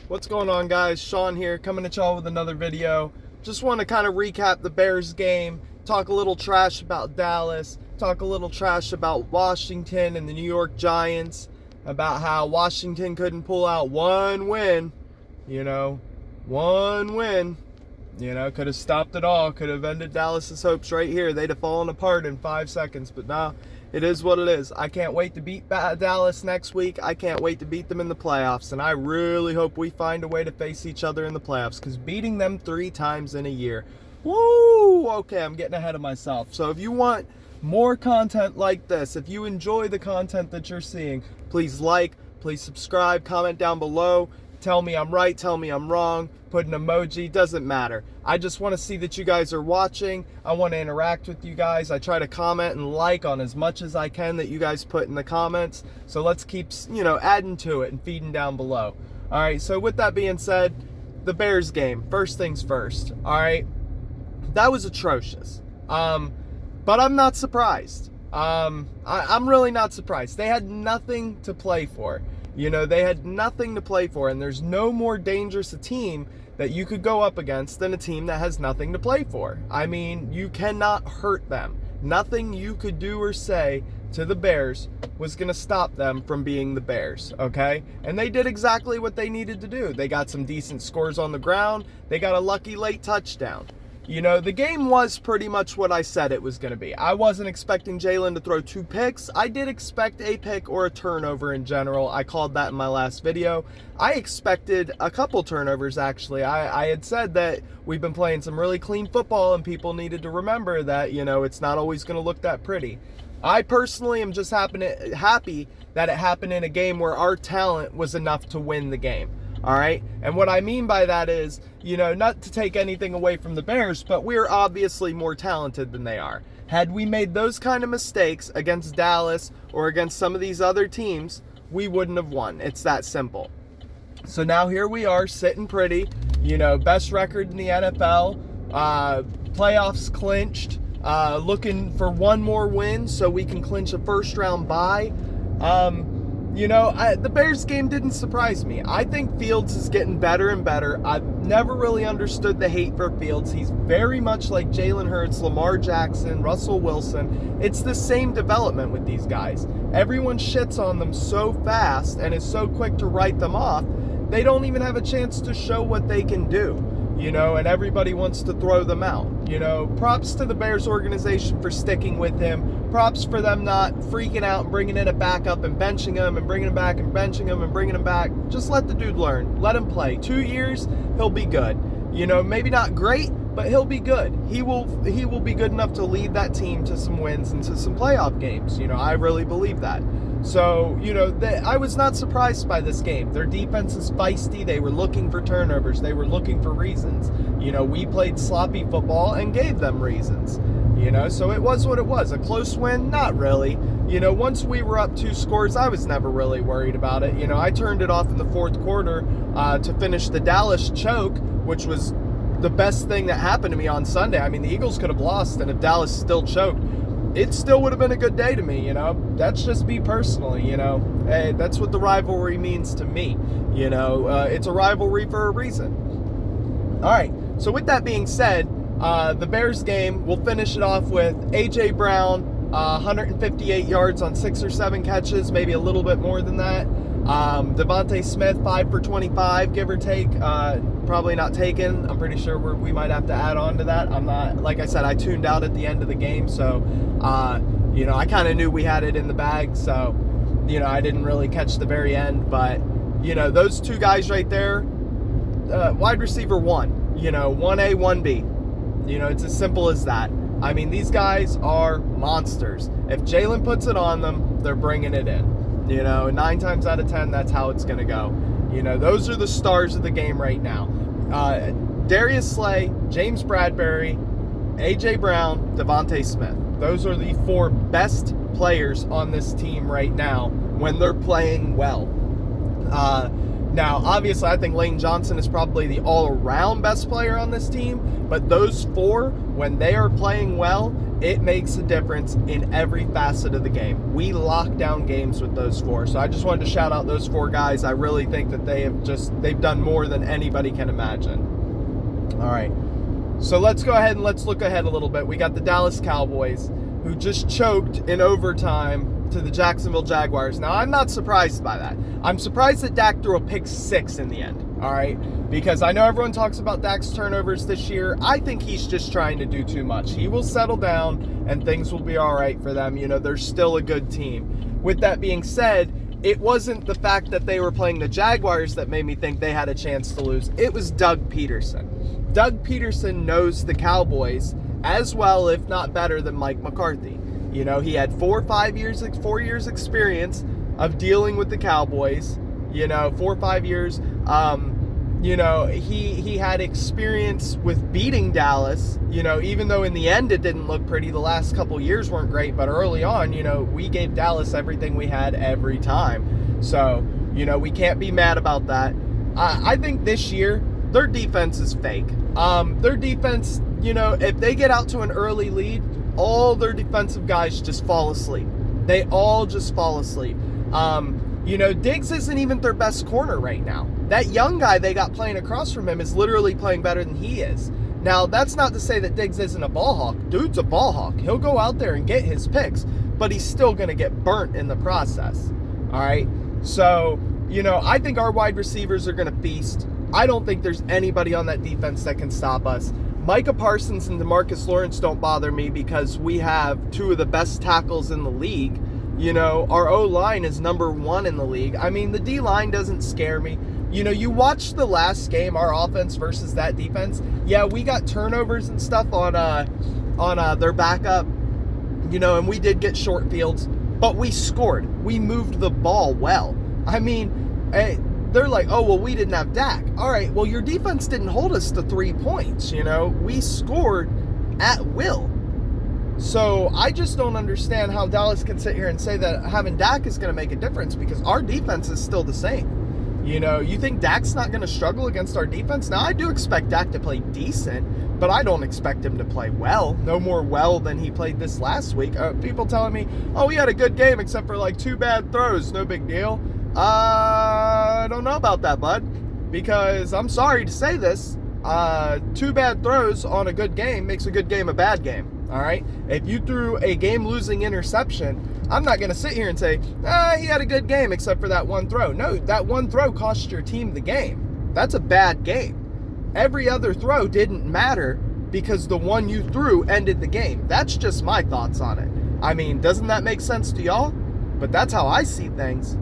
What's going on, guys? Sean here, coming at y'all with another video. Just want to kind of recap the Bears game, talk a little trash about Dallas, talk a little trash about Washington and the New York Giants, about how Washington couldn't pull out one win, could have stopped it all, could have ended Dallas's hopes right here. They'd have fallen apart in 5 seconds, but nah, it is what it is. I can't wait to beat Dallas next week. I can't wait to beat them in the playoffs, and I really hope we find a way to face each other in the playoffs, because beating them 3 times in a year, woo, okay, I'm getting ahead of myself. So if you want more content like this, if you enjoy the content that you're seeing, please please subscribe, comment down below. Tell me I'm right, tell me I'm wrong, put an emoji, doesn't matter. I just want to see that you guys are watching. I want to interact with you guys. I try to comment and like on as much as I can that you guys put in the comments. So let's keep, adding to it and feeding down below. All right, so with that being said, the Bears game, first things first, all right? That was atrocious. But I'm not surprised. I'm really not surprised. They had nothing to play for. They had nothing to play for, and there's no more dangerous a team that you could go up against than a team that has nothing to play for. I mean, you cannot hurt them. Nothing you could do or say to the Bears was going to stop them from being the Bears, okay? And they did exactly what they needed to do. They got some decent scores on the ground. They got a lucky late touchdown. The game was pretty much what I said it was going to be. I wasn't expecting Jalen to throw 2 picks. I did expect a pick or a turnover in general. I called that in my last video. I expected a couple turnovers, actually. I had said that we've been playing some really clean football and people needed to remember that, it's not always going to look that pretty. I personally am just happy that it happened in a game where our talent was enough to win the game. All right. And what I mean by that is, not to take anything away from the Bears, but we're obviously more talented than they are. Had we made those kind of mistakes against Dallas or against some of these other teams, we wouldn't have won. It's that simple. So now here we are sitting pretty, best record in the NFL, playoffs clinched, looking for one more win so we can clinch a first round bye. The Bears game didn't surprise me. I think Fields is getting better and better. I've never really understood the hate for Fields. He's very much like Jalen Hurts, Lamar Jackson, Russell Wilson. It's the same development with these guys. Everyone shits on them so fast and is so quick to write them off, they don't even have a chance to show what they can do. And everybody wants to throw them out. Props to the Bears organization for sticking with him. Props for them not freaking out and bringing in a backup and benching him and bringing him back and benching him and bringing him back. Just let the dude learn. Let him play. 2 years, he'll be good. Maybe not great, but he'll be good. He will be good enough to lead that team to some wins and to some playoff games. I really believe that. So, I was not surprised by this game. Their defense is feisty. They were looking for turnovers. They were looking for reasons. We played sloppy football and gave them reasons. So it was what it was. A close win? Not really. Once we were up 2 scores, I was never really worried about it. I turned it off in the 4th quarter to finish the Dallas choke, which was the best thing that happened to me on Sunday. I mean, the Eagles could have lost, and if Dallas still choked, it still would have been a good day to me, That's just me personally, Hey, that's what the rivalry means to me, It's a rivalry for a reason. All right, so with that being said, the Bears game, we'll finish it off with A.J. Brown, 158 yards on 6 or 7 catches, maybe a little bit more than that. Devontae Smith, 5 for 25, give or take. Probably not taken. I'm pretty sure we might have to add on to that. I'm not, like I said, I tuned out at the end of the game, so, I kind of knew we had it in the bag, so, I didn't really catch the very end, but, those 2 guys right there, wide receiver 1, 1A, 1B, it's as simple as that. I mean, these guys are monsters. If Jalen puts it on them, they're bringing it in. 9 times out of 10, that's how it's going to go. Those are the stars of the game right now. Darius Slay, James Bradbury, A.J. Brown, Devontae Smith. Those are the 4 best players on this team right now when they're playing well. Now, obviously, I think Lane Johnson is probably the all-around best player on this team, but those 4, when they are playing well it makes a difference in every facet of the game. We lock down games with those 4. So I just wanted to shout out those 4 guys. I really think that they've done more than anybody can imagine. All right. So let's go ahead and let's look ahead a little bit. We got the Dallas Cowboys, who just choked in overtime to the Jacksonville Jaguars. Now, I'm not surprised by that. I'm surprised that Dak threw a pick 6 in the end, all right? Because I know everyone talks about Dak's turnovers this year. I think he's just trying to do too much. He will settle down, and things will be all right for them. You know, they're still a good team. With that being said, it wasn't the fact that they were playing the Jaguars that made me think they had a chance to lose. It was Doug Peterson. Doug Peterson knows the Cowboys as well, if not better, than Mike McCarthy. You know, he had 4 years experience of dealing with the Cowboys. You know, 4 or 5 years. You know, he had experience with beating Dallas. You know, even though in the end it didn't look pretty, the last couple years weren't great, but early on, you know, we gave Dallas everything we had every time. So, you know, we can't be mad about that. I think this year, their defense is fake. Their defense, you know, if they get out to an early lead, all their defensive guys just fall asleep. They all just fall asleep. You know, Diggs isn't even their best corner right now. That young guy they got playing across from him is literally playing better than he is. Now, that's not to say that Diggs isn't a ball hawk. Dude's a ball hawk. He'll go out there and get his picks, but he's still going to get burnt in the process. All right? So, you know, I think our wide receivers are going to feast. I don't think there's anybody on that defense that can stop us. Micah Parsons and DeMarcus Lawrence don't bother me because we have 2 of the best tackles in the league. You know, our O-line is number 1 in the league. I mean, the D-line doesn't scare me. You know, you watch the last game, our offense versus that defense. Yeah, we got turnovers and stuff on their backup, you know, and we did get short fields, but we scored. We moved the ball well. I mean, they're like, oh, well, we didn't have Dak. All right, well, your defense didn't hold us to 3 points, you know. We scored at will. So I just don't understand how Dallas can sit here and say that having Dak is going to make a difference because our defense is still the same. You know, you think Dak's not going to struggle against our defense? Now, I do expect Dak to play decent, but I don't expect him to play well. No more well than he played this last week. People telling me, oh, he had a good game except for like 2 bad throws. No big deal. I don't know about that, bud, because I'm sorry to say this. 2 bad throws on a good game makes a good game a bad game. All right. If you threw a game-losing interception, I'm not going to sit here and say, he had a good game except for that 1 throw. No, that 1 throw cost your team the game. That's a bad game. Every other throw didn't matter because the one you threw ended the game. That's just my thoughts on it. I mean, doesn't that make sense to y'all? But that's how I see things.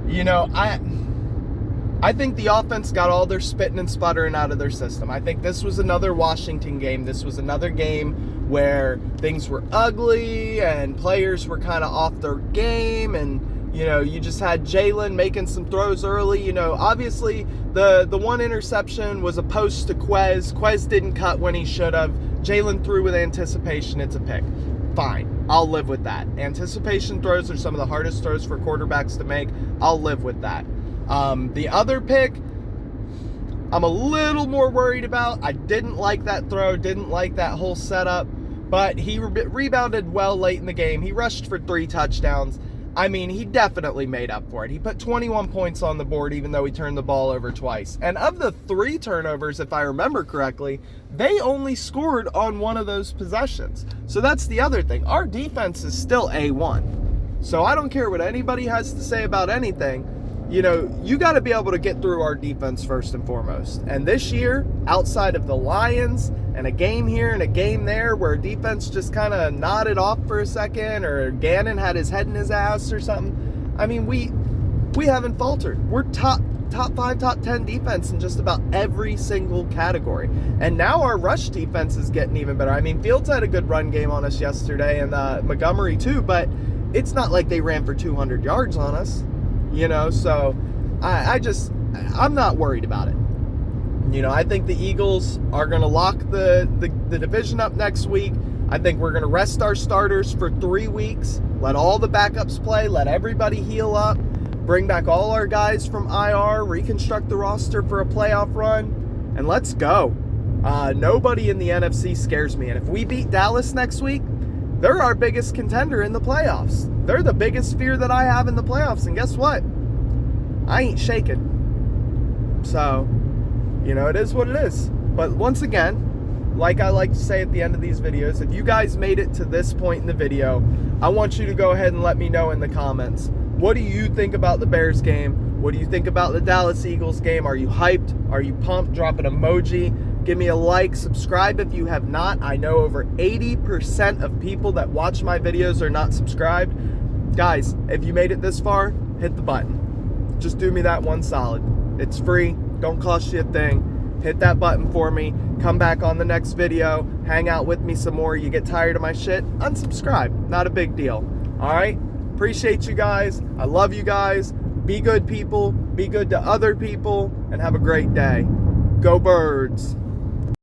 You know, I think the offense got all their spitting and sputtering out of their system. I think this was another Washington game. This was another game where things were ugly and players were kind of off their game. And, you know, you just had Jalen making some throws early. You know, obviously the one interception was a post to Quez. Quez didn't cut when he should have. Jalen threw with anticipation. It's a pick. Fine. I'll live with that. Anticipation throws are some of the hardest throws for quarterbacks to make. I'll live with that. The other pick, I'm a little more worried about. I didn't like that throw, didn't like that whole setup, but he rebounded well late in the game. He rushed for 3 touchdowns. I mean, he definitely made up for it. He put 21 points on the board, even though he turned the ball over twice. And of the 3 turnovers, if I remember correctly, they only scored on 1 of those possessions. So that's the other thing. Our defense is still A1. So I don't care what anybody has to say about anything. You know, you got to be able to get through our defense first and foremost. And this year, outside of the Lions and a game here and a game there where defense just kind of nodded off for a second or Gannon had his head in his ass or something, I mean, we haven't faltered. We're top 5, top 10 defense in just about every single category. And now our rush defense is getting even better. I mean, Fields had a good run game on us yesterday and Montgomery too, but it's not like they ran for 200 yards on us. You know, so I'm not worried about it. You know, I think the Eagles are going to lock the division up next week. I think we're going to rest our starters for 3 weeks, let all the backups play, let everybody heal up, bring back all our guys from IR, reconstruct the roster for a playoff run, and let's go. Nobody in the NFC scares me. And if we beat Dallas next week, they're our biggest contender in the playoffs. They're the biggest fear that I have in the playoffs. And guess what? I ain't shaking. So, it is what it is. But once again, like I like to say at the end of these videos, if you guys made it to this point in the video, I want you to go ahead and let me know in the comments. What do you think about the Bears game? What do you think about the Dallas Eagles game? Are you hyped? Are you pumped? Drop an emoji. Give me a like. Subscribe if you have not. I know over 80% of people that watch my videos are not subscribed. Guys, if you made it this far, hit the button. Just do me that one solid. It's free. Don't cost you a thing. Hit that button for me. Come back on the next video. Hang out with me some more. You get tired of my shit? Unsubscribe. Not a big deal. All right? Appreciate you guys. I love you guys. Be good people. Be good to other people. And have a great day. Go Birds.